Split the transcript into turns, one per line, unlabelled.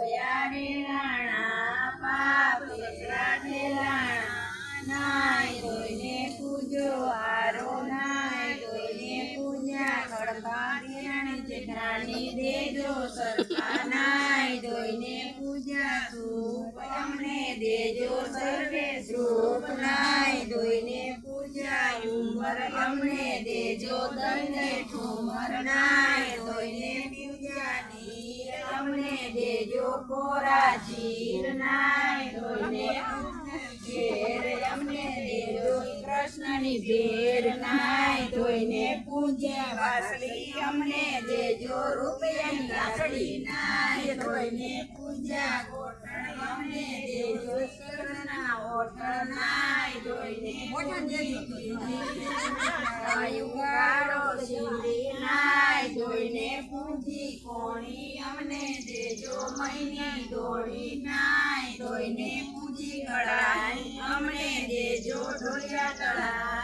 ધોયા રેલાણા પાપ સસરા ઠેલાણા નાય ધોઈને પૂજો હારો નાય ધોઈને પૂજા ખડકા દેરાણી જેઠાણી દેજો સરખા નાય ધોઈને પૂજા સૂપ અમને દેજો સર્વે સૂપ નાય ધોઈને પૂજા ઉમર અમને દેજો દંડે ઠુમર નાય ધોઈને પૂજા નીર અમને દેજો કોરા ચીર નાય ધોઈને ઘેર અમને દેજો કૃષ્ણની ભેર નાય ધોઈને પૂજા વાસળી અમને દેજો રૂપિયાની લાકડી નાય ધોઈને પૂજા ગોઠણ અમને દેજો કૃષ્ણના ઓઠણ નાય ધોઈને ઉગાડો શિવરી નાય ધોઈને પૂજી કોણી અમને દેજો મહિની દોડી નાય ધોઈને પૂજી કળાઈ અમને દેજો ઢોલિયા તળા